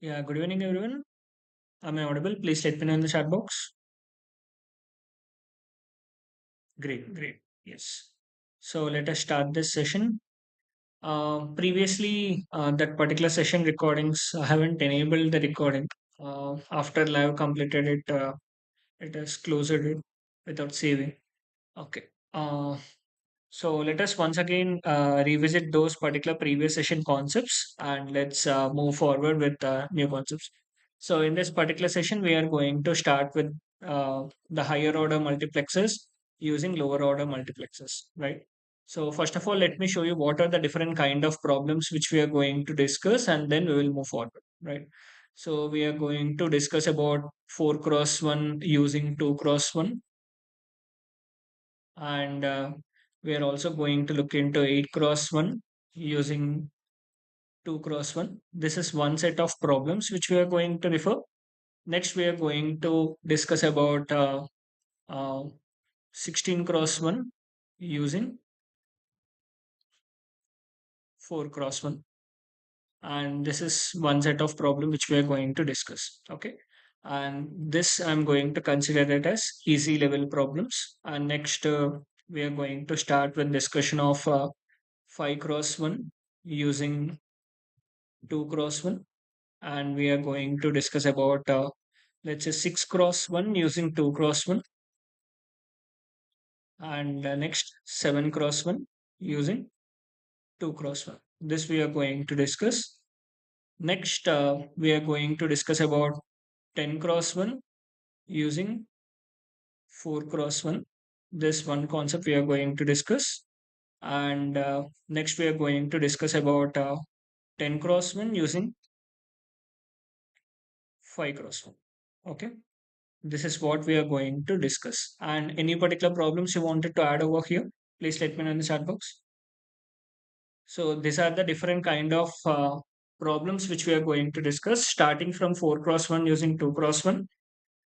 Yeah, good evening, everyone. Am I audible? Please let me know in the chat box. Great, great. Yes. So let us start this session. Previously, that particular session recordings, I haven't enabled the recording. After live completed it, it has closed it without saving. Okay. Uh, so let us once again revisit those particular previous session concepts and let's move forward with new concepts. So in this particular session, we are going to start with the higher order multiplexers using lower order multiplexers, right? So first of all, let me show you what are the different kind of problems which we are going to discuss and then we will move forward, right? So we are going to discuss about 4 cross 1 using 2 cross 1 and we are also going to look into 8 cross 1 using 2 cross 1. This is one set of problems which we are going to refer. Next, we are going to discuss about uh, 16 cross 1 using 4 cross 1. And this is one set of problem which we are going to discuss. Okay. And this I'm going to consider it as easy level problems. And next, we are going to start with discussion of 5 cross 1 using 2 cross 1. And we are going to discuss about, let's say, 6 cross 1 using 2 cross 1. And next, 7 cross 1 using 2 cross 1. This we are going to discuss. Next, we are going to discuss about 10 cross 1 using 4 cross 1. This one concept we are going to discuss. And next, we are going to discuss about 10 cross 1 using 5 cross 1. Okay. This is what we are going to discuss. And any particular problems you wanted to add over here, please let me know in the chat box. So these are the different kind of problems which we are going to discuss, starting from 4 cross 1 using 2 cross 1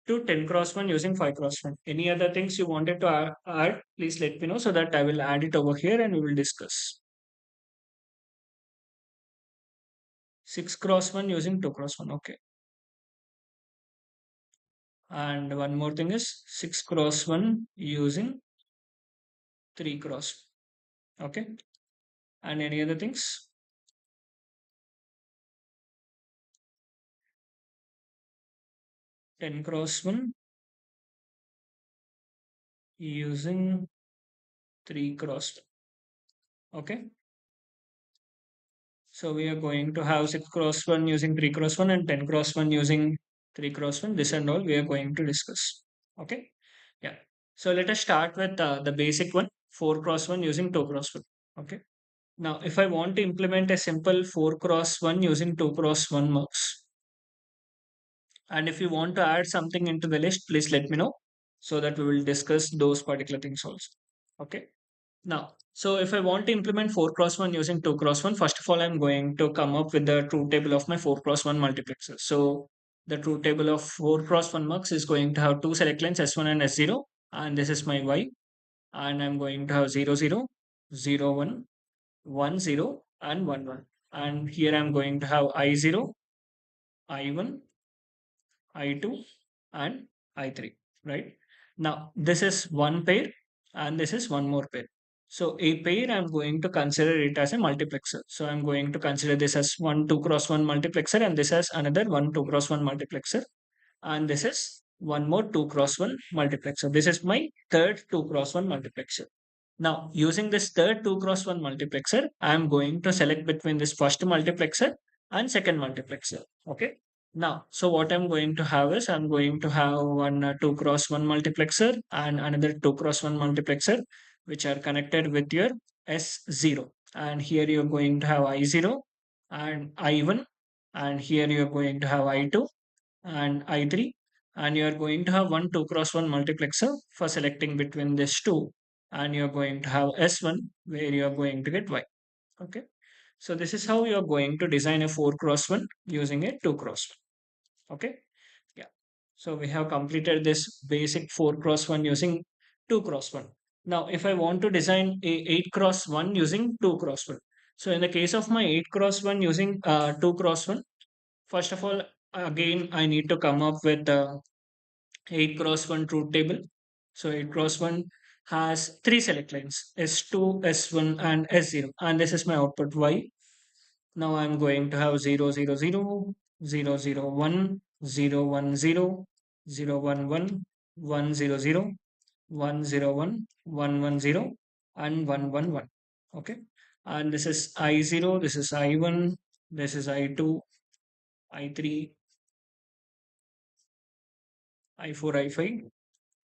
to 10 cross 1 using 5 cross 1. Any other things you wanted to add, please let me know so that I will add it over here and we will discuss. 6 cross 1 using 2 cross 1. Okay. And one more thing is 6 cross 1 using 3 cross. Okay. And any other things? 10 cross 1 using 3 cross. Okay. So we are going to have 6 cross 1 using 3 cross 1 and 10 cross 1 using 3 cross 1. This and all we are going to discuss. Okay. Yeah. So let us start with the basic one, 4 cross 1 using 2 cross 1. Okay. Now, if I want to implement a simple 4 cross 1 using 2 cross 1 mux, and if you want to add something into the list, please let me know so that we will discuss those particular things also. Okay. Now, so if I want to implement 4 cross 1 using 2 cross 1, first of all, I'm going to come up with the truth table of my 4 cross 1 multiplexer. So the truth table of 4 cross 1 mux is going to have two select lines S1 and S0. And this is my Y. And I'm going to have 0, 0, 0, 1, 1, 0, and 1, 1. And here I'm going to have I0, I1, I2, and I3, right? Now, this is one pair and this is one more pair. So a pair, I'm going to consider it as a multiplexer. So I'm going to consider this as 1 2 cross 1 multiplexer and this as another 1 2 cross 1 multiplexer. And this is one more 2 cross 1 multiplexer. This is my third 2 cross 1 multiplexer. Now, using this third 2 cross 1 multiplexer, I am going to select between this first multiplexer and second multiplexer. Okay. Now, so what I'm going to have is I'm going to have one 2 cross 1 multiplexer and another 2 cross 1 multiplexer, which are connected with your S0. And here you're going to have I0 and I1. And here you're going to have I2 and I3. And you're going to have one 2 cross 1 multiplexer for selecting between these two. And you're going to have S1 where you're going to get Y. Okay. So this is how you're going to design a 4 cross 1 using a 2 cross 1. Okay. Yeah. So we have completed this basic 4 cross 1 using 2 cross 1. Now, if I want to design a 8 cross 1 using 2 cross 1. So in the case of my 8 cross 1 using 2 cross 1, First of all, again, I need to come up with 8 cross 1 truth table. So 8 cross 1 has three select lines, S2, S1, and S0. And this is my output Y. Now I'm going to have 0, 0, 0, 0, 0, 1, 0, 1, 0, 0, 1, 1, 1, 0, 0, 1, 0, 1, 1, 1, 0, and 1, 1, 1. Okay. And this is I0, this is I1, this is I2, I3, I4, I5,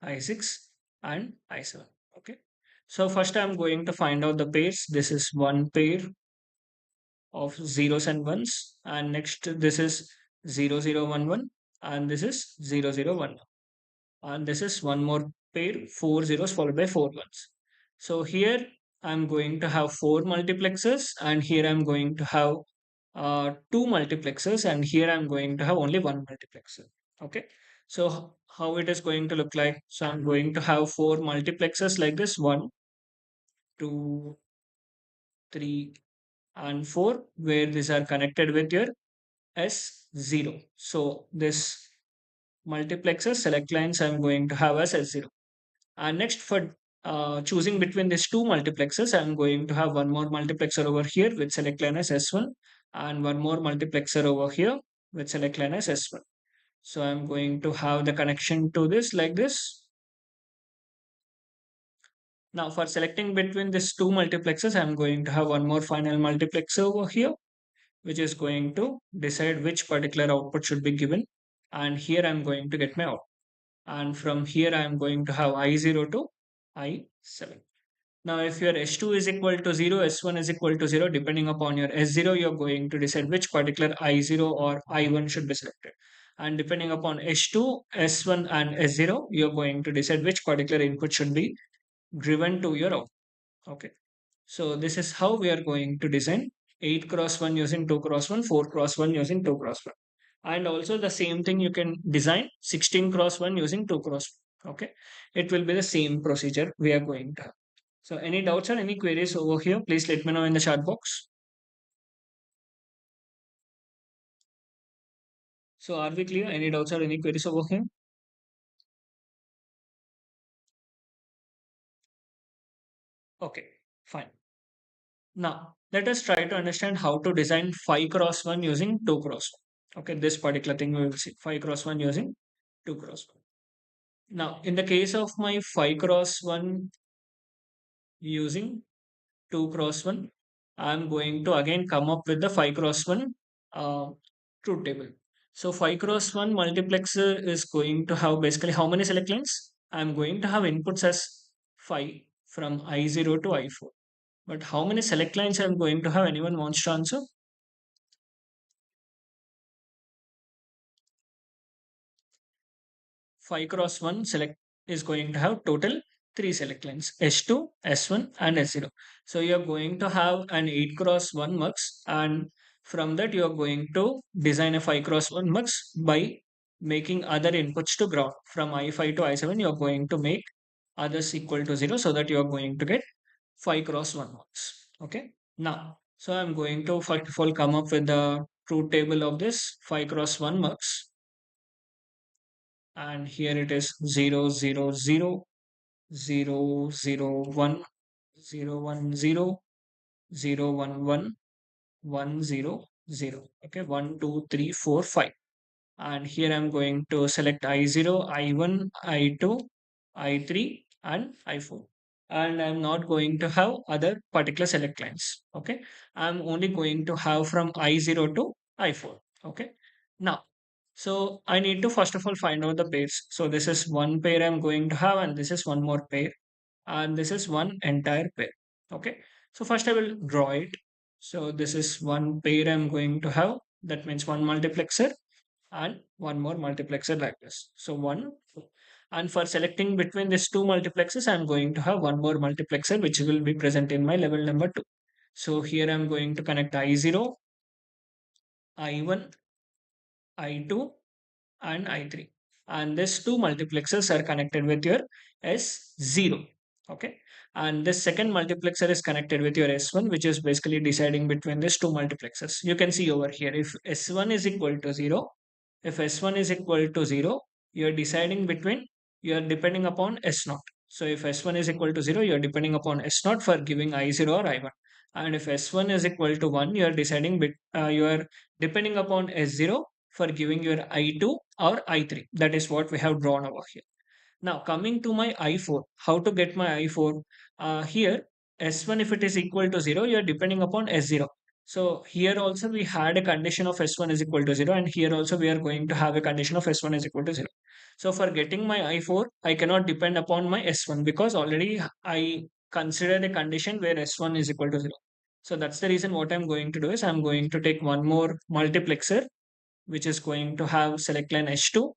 I6, and I7. Okay. So first I'm going to find out the pairs. This is one pair of zeros and ones, and next this is 0011, and this is 0011, and this is one more pair, four zeros followed by four ones. So here I'm going to have four multiplexers, and here I'm going to have two multiplexers, and here I'm going to have only one multiplexer. Okay. So how it is going to look like? So I'm going to have four multiplexers like this: one, two, three, and four, where these are connected with your S0. So this multiplexer select lines I'm going to have as S0. And next, for choosing between these two multiplexers, I'm going to have one more multiplexer over here with select line as S1, and one more multiplexer over here with select line as S1. So I'm going to have the connection to this like this. Now for selecting between these two multiplexers, I'm going to have one more final multiplexer over here, which is going to decide which particular output should be given. And here I'm going to get my output. And from here I'm going to have I0 to I7. Now, if your S2 is equal to 0, S1 is equal to 0, depending upon your S0, you're going to decide which particular I0 or I1 should be selected. And depending upon S2, S1, and S0, you're going to decide which particular input should be driven to your output. Okay. So this is how we are going to design 8 cross 1 using 2 cross 1, 4 cross 1 using 2 cross 1. And also the same thing you can design 16 cross 1 using 2 cross 1. Okay. It will be the same procedure we are going to have. So any doubts or any queries over here, please let me know in the chat box. So are we clear? Any doubts or any queries over here? Okay, fine. Now, let us try to understand how to design 5 cross 1 using 2 cross 1. Okay, this particular thing we will see 5 cross 1 using 2 cross 1. Now, in the case of my 5 cross 1 using 2 cross 1, I'm going to again come up with the 5 cross 1 uh, truth table. So 5 cross 1 multiplexer is going to have basically how many select lines? I'm going to have inputs as 5 from I0 to I4. But how many select lines I'm going to have? Anyone wants to answer? 5 cross 1 select is going to have total 3 select lines, S2, S1, and S0. So you're going to have an 8 cross 1 mux, and from that you're going to design a 5 cross 1 mux by making other inputs to ground. From I5 to I7, you're going to make others equal to 0, so that you're going to get 5 cross 1 mux. Okay. Now, so I'm going to first of all come up with the truth table of this 5 cross 1 mux, and here it is 0, 0, 0, 0, 0, 1, 0, 1, 0, 0, 1, 1, 1, 0, 0. Okay, 1, 2, 3, 4, 5. And here I'm going to select I0, I1, I2, I3, and I4. And I'm not going to have other particular select lines. Okay, I'm only going to have from I0 to I4. Okay, now, so I need to first of all find out the pairs. So this is one pair I'm going to have, and this is one more pair, and this is one entire pair. Okay, so first I will draw it. So this is one pair I'm going to have. That means one multiplexer and one more multiplexer like this. So one, and for selecting between these two multiplexers, I'm going to have one more multiplexer which will be present in my level number 2. So here I'm going to connect I0, I1, I2, and I3. And these two multiplexers are connected with your S0. Okay. And this second multiplexer is connected with your S1, which is basically deciding between these two multiplexers. You can see over here, if S1 is equal to 0, if S1 is equal to 0, you're deciding between, you're depending upon S0. So if S1 is equal to 0, you're depending upon S0 for giving I0 or I1. And if S1 is equal to 1, you're deciding, you're depending upon S0 for giving your I2 or I3. That is what we have drawn over here. Now coming to my I4, how to get my I4? Here S1 if it is equal to 0, you are depending upon S0. So here also we had a condition of S1 is equal to 0, and here also we are going to have a condition of S1 is equal to 0. So for getting my I4, I cannot depend upon my S1 because already I considered a condition where S1 is equal to 0. So that's the reason what I'm going to do is I'm going to take one more multiplexer which is going to have select line S2.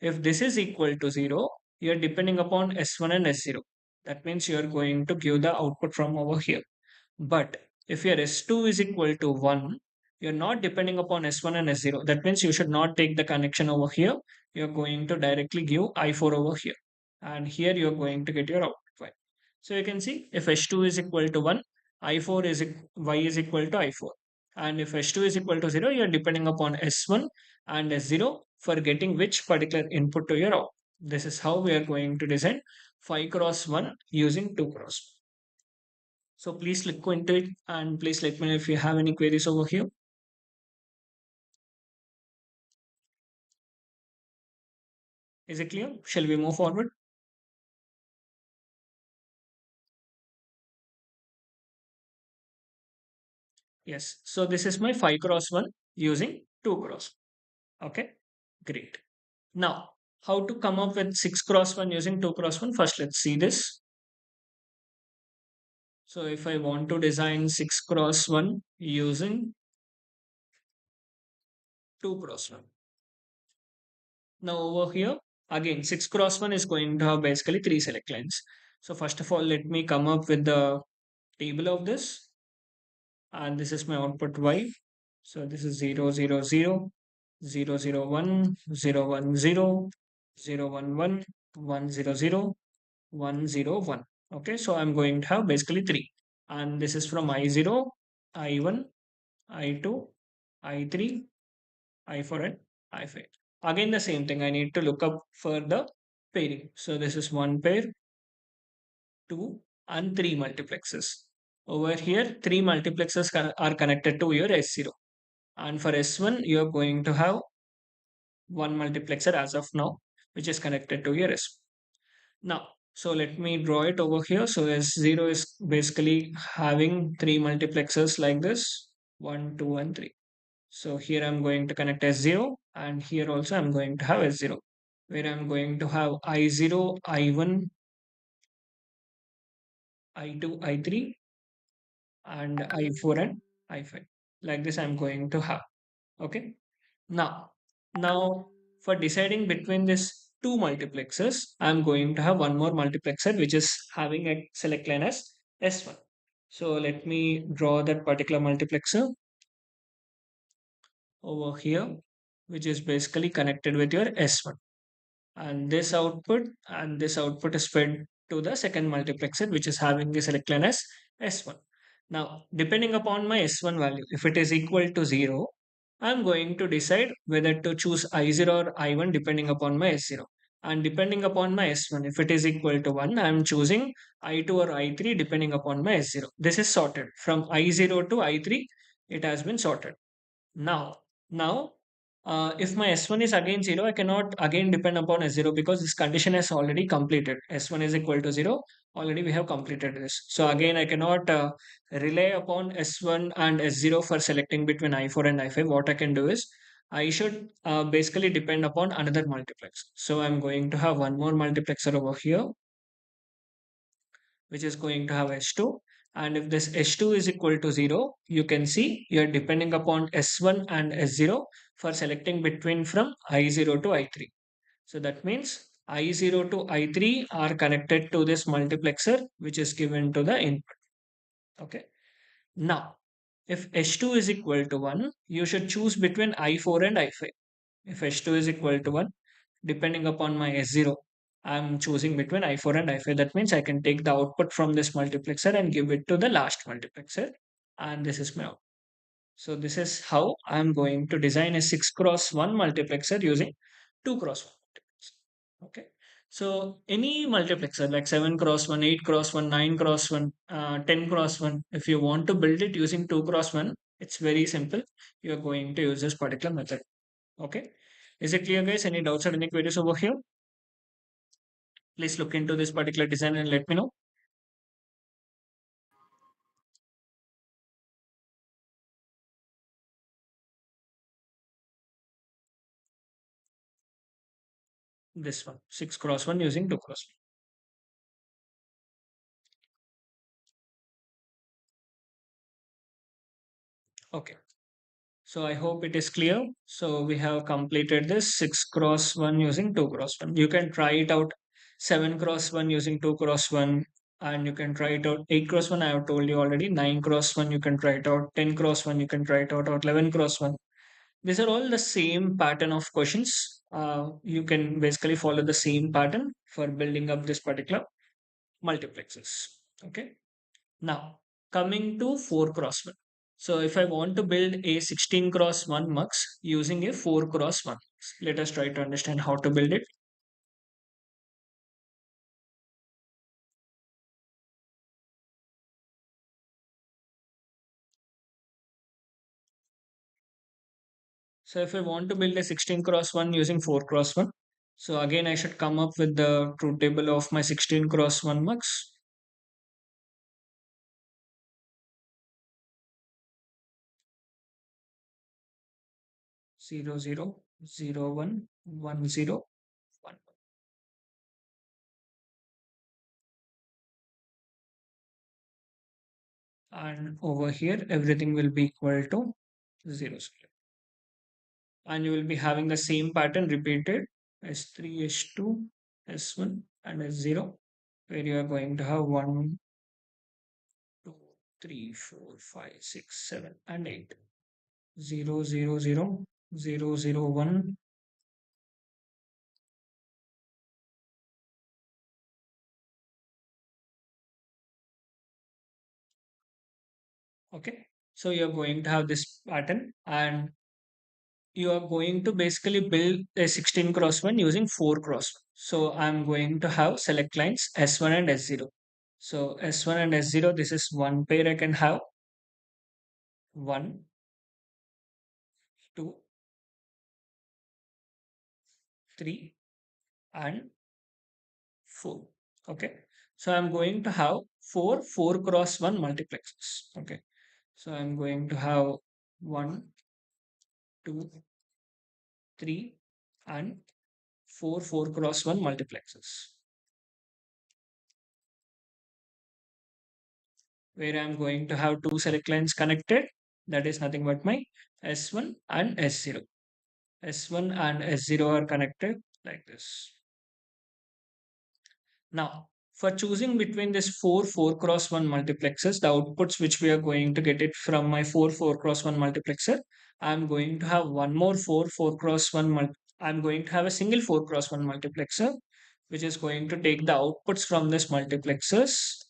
If this is equal to 0, you're depending upon S1 and S0. That means you're going to give the output from over here. But if your S2 is equal to 1, you're not depending upon S1 and S0. That means you should not take the connection over here. You're going to directly give I4 over here. And here you're going to get your output. So you can see if S2 is equal to 1, I4 is Y is equal to I4. And if S2 is equal to 0, you're depending upon S1 and S0 for getting which particular input to your output. This is how we are going to design 5 cross 1 using 2 cross. So please look into it and please let me know if you have any queries over here. Is it clear? Shall we move forward? Yes. So this is my 5 cross 1 using 2 cross. Okay. Great. Now, how to come up with 6 cross 1 using 2 cross 1? First, let's see this. So if I want to design 6 cross 1 using 2 cross 1. Now over here, again, 6 cross 1 is going to have basically 3 select lines. So first of all, let me come up with the table of this. And this is my output y. So this is 0, 0, 0, 0, 0, 1, 0, 1, 0, 0, 1, 1, 1, 0, 0, 1, 0, 1. Okay, so I'm going to have basically 3. And this is from I0, I1, I2, I3, I4, and I5. Again, the same thing. I need to look up for the pairing. So this is one pair, 2, and 3 multiplexes. Over here, 3 multiplexes are connected to your S0. And for S1, you're going to have one multiplexer as of now, which is connected to your S1. Now, so let me draw it over here. So S0 is basically having 3 multiplexers like this, 1, 2, and 3. So here I'm going to connect S0, and here also I'm going to have S0, where I'm going to have I0, I1, I2, I3, and I4 and I5. Like this I'm going to have. Okay. Now for deciding between these two multiplexers, I'm going to have one more multiplexer which is having a select line as S1. So let me draw that particular multiplexer over here, which is basically connected with your S1. And this output is fed to the second multiplexer which is having the select line as S1. Now, depending upon my S1 value, if it is equal to 0, I'm going to decide whether to choose I0 or I1 depending upon my S0. And depending upon my S1, if it is equal to 1, I'm choosing I2 or I3 depending upon my S0. This is sorted. From I0 to I3, it has been sorted. Now, if my S1 is again 0, I cannot again depend upon S0 because this condition has already completed. S1 is equal to 0. Already we have completed this. So again, I cannot rely upon S1 and S0 for selecting between I4 and I5. What I can do is I should basically depend upon another multiplex. So I'm going to have one more multiplexer over here, which is going to have S2. And if this S2 is equal to 0, you can see you're depending upon S1 and S0 for selecting between from I0 to I3. So that means I0 to I3 are connected to this multiplexer, which is given to the input. Okay. Now, if S2 is equal to 1, you should choose between I4 and I5. If S2 is equal to 1, depending upon my S0, I'm choosing between I4 and I5. That means I can take the output from this multiplexer and give it to the last multiplexer. And this is my output. So this is how I'm going to design a 6 cross 1 multiplexer using 2 cross 1 multiplexer. Okay. So any multiplexer like 7 cross 1, 8 cross 1, 9 cross 1, 10 cross 1, if you want to build it using 2 cross 1, it's very simple. You're going to use this particular method. Okay. Is it clear, guys? Any doubts or any queries over here? Please look into this particular design and let me know. This one, 6 cross 1 using 2 cross one. Okay. So I hope it is clear. So we have completed this 6 cross 1 using 2 cross 1. You can try it out 7 cross 1 using 2 cross 1, and you can try it out 8 cross 1. I have told you already. 9 cross 1 you can try it out. 10 cross 1 you can try it out, or 11 cross 1. These are all the same pattern of questions. You can basically follow the same pattern for building up this particular multiplexes. Okay. Now, coming to 4 cross 1. So, if I want to build a 16 cross 1 mux using a 4 cross 1, let us try to understand how to build it. So, if I want to build a 16 cross 1 using 4 cross 1, so again I should come up with the truth table of my 16 cross 1 mux. 0, 0, 0, 1, 1, 0, 1. And over here, everything will be equal to 0, 0. And you will be having the same pattern repeated S3, S2, S1 and S0, where you are going to have 1, 2, 3, 4, 5, 6, 7 and 8. 0, 0, 0, 0, 0, 1. Okay, so you're going to have this pattern, and you are going to basically build a 16 cross 1 using 4 cross 1. So I'm going to have select lines S1 and S0. So S1 and S0, this is one pair I can have. 1, 2, 3 and 4. Okay. So I'm going to have 4 cross 1 multiplexes. Okay. So I'm going to have 1, 2, 3 and 4 cross 1 multiplexes, where I'm going to have two select lines connected. That is nothing but my S1 and S0. S1 and S0 are connected like this. Now, for choosing between this 4 cross 1 multiplexers, the outputs which we are going to get it from my 4 cross 1 multiplexer, I'm going to have one more 4 cross 1 I'm going to have a single 4 cross 1 multiplexer, which is going to take the outputs from this multiplexers,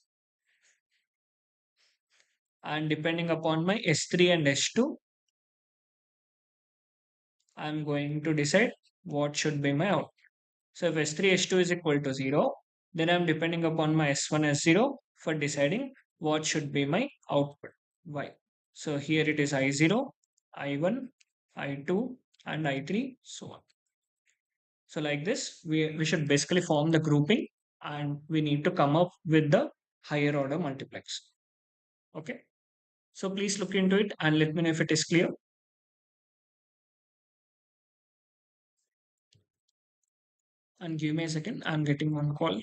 and depending upon my S3 and S2, I'm going to decide what should be my output. So if S3, S2 is equal to 0, then I'm depending upon my S1, S0 for deciding what should be my output. Why? So here it is I0, I1, I2, and I3, so on. So like this, we should basically form the grouping, and we need to come up with the higher order multiplex. Okay. So please look into it and let me know if it is clear. And give me a second. I'm getting one call.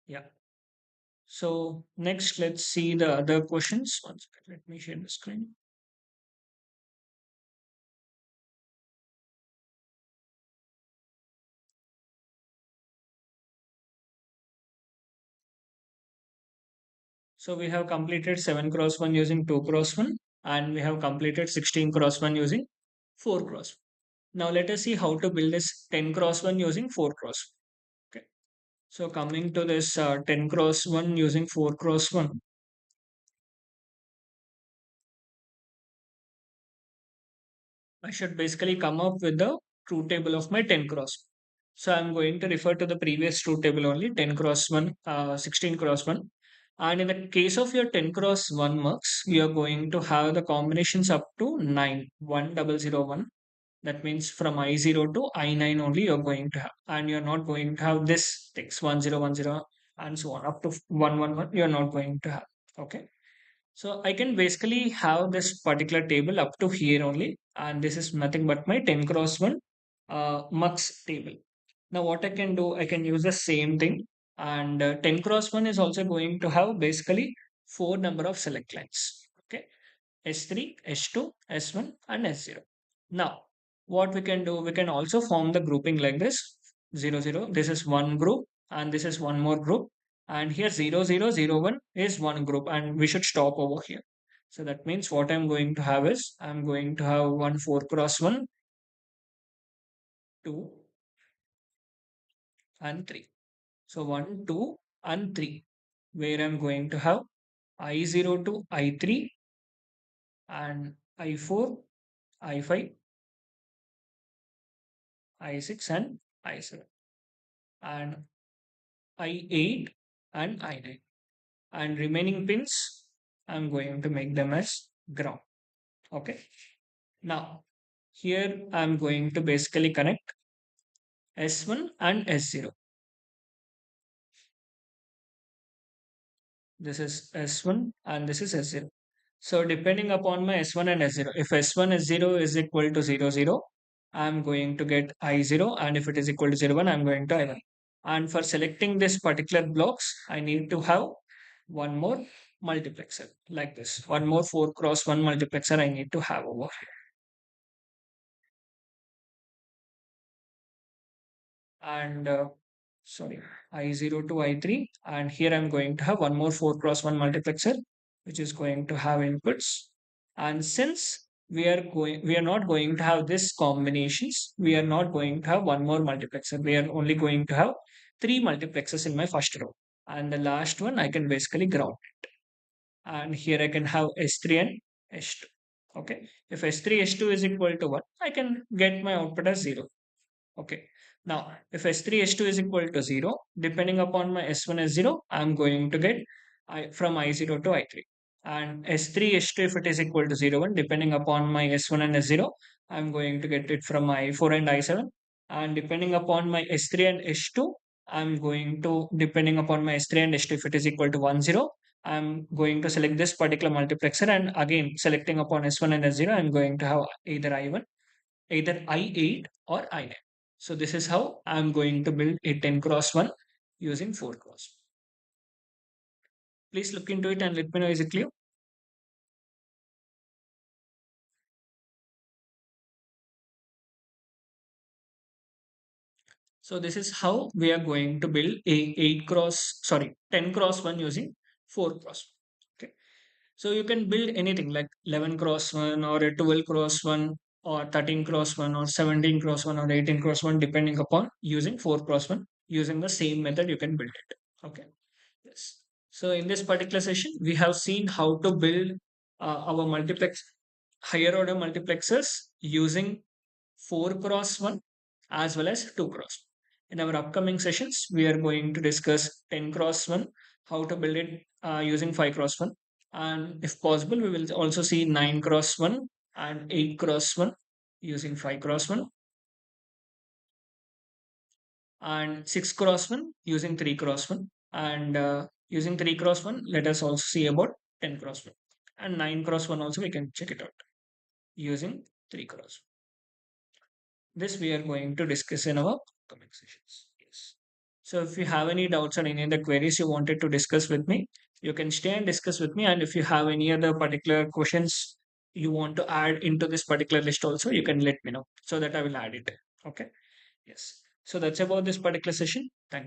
Yeah. So next, let's see the other questions. One second, let me share the screen. So we have completed 7 cross 1 using 2 cross 1, and we have completed 16 cross 1 using 4 cross 1. Now let us see how to build this 10 cross 1 using 4 cross 1. Okay. So coming to this 10 cross 1 using 4 cross 1, I should basically come up with the truth table of my 10 cross. So I'm going to refer to the previous truth table only, 10 cross 1, 16 cross 1. And in the case of your 10 cross 1 mux, you are going to have the combinations up to 9, 1001. That means from I0 to I9 only you're going to have. And you're not going to have this text 1010 and so on up to 111. You're not going to have. Okay. So I can basically have this particular table up to here only, and this is nothing but my 10 cross 1 mux table. Now what I can do, I can use the same thing, and 10 cross 1 is also going to have basically four number of select lines. Okay, S3, S2, S1, and S0. Now what we can do, we can also form the grouping like this 0, 0. This is one group, and this is one more group, and here 0, 0, 0, 1 is one group, and we should stop over here. So that means what I'm going to have is I'm going to have one 4 cross 1, 2, and 3. So 1, 2, and 3, where I'm going to have I0 to I3 and I4, I5, I6, and I7, and I8 and I9. And remaining pins, I'm going to make them as ground. Okay. Now, here I'm going to basically connect S1 and S0. This is S1 and this is S0. So depending upon my S1 and S0, if S1 S0 is equal to 0, 0, I'm going to get I0, and if it is equal to 0, 1, I'm going to I1. And for selecting this particular blocks, I need to have one more multiplexer like this. One more 4 cross 1 multiplexer I need to have over here. And sorry, I0 to I3, and here I'm going to have one more 4 cross 1 multiplexer which is going to have inputs. And since we are not going to have this combinations, we are not going to have one more multiplexer. We are only going to have three multiplexers in my first row, and the last one I can basically ground it. And here I can have S3 and S2. Okay, if S3 S2 is equal to 1, I can get my output as 0. Okay. Now, if S3, S2 is equal to 0, depending upon my S1 S0, I'm going to get from I0 to I3. And S3, S2, if it is equal to 0, 1, depending upon my S1 and S0, I'm going to get it from I4 and I7. And depending upon my S3 and S2, I'm going to, depending upon my S3 and S2, if it is equal to 1, 0, I'm going to select this particular multiplexer. And again, selecting upon S1 and S0, I'm going to have either I1, either I8 or I9. So this is how I'm going to build a 10 cross 1 using 4 cross. Please look into it and let me know, is it clear? So this is how we are going to build a 10 cross 1 using 4 cross 1. Okay. So you can build anything like 11 cross 1 or a 12 cross 1 or 13 cross 1 or 17 cross 1 or 18 cross 1 depending upon using 4 cross 1. Using the same method you can build it. Okay. Yes. So in this particular session, we have seen how to build our multiplex higher order multiplexers using 4 cross 1 as well as 2 cross 1. In our upcoming sessions, we are going to discuss 10 cross 1, how to build it using 5 cross 1. And if possible, we will also see 9 cross 1 and 8 cross 1 using 5 cross 1, and 6 cross 1 using 3 cross 1, and using 3 cross 1 let us also see about 10 cross 1, and 9 cross 1 also we can check it out using 3 cross 1. This we are going to discuss in our upcoming sessions. Yes. So if you have any doubts on any of the queries you wanted to discuss with me, you can stay and discuss with me. And if you have any other particular questions you want to add into this particular list also, you can let me know so that I will add it. Okay. Yes. So that's about this particular session.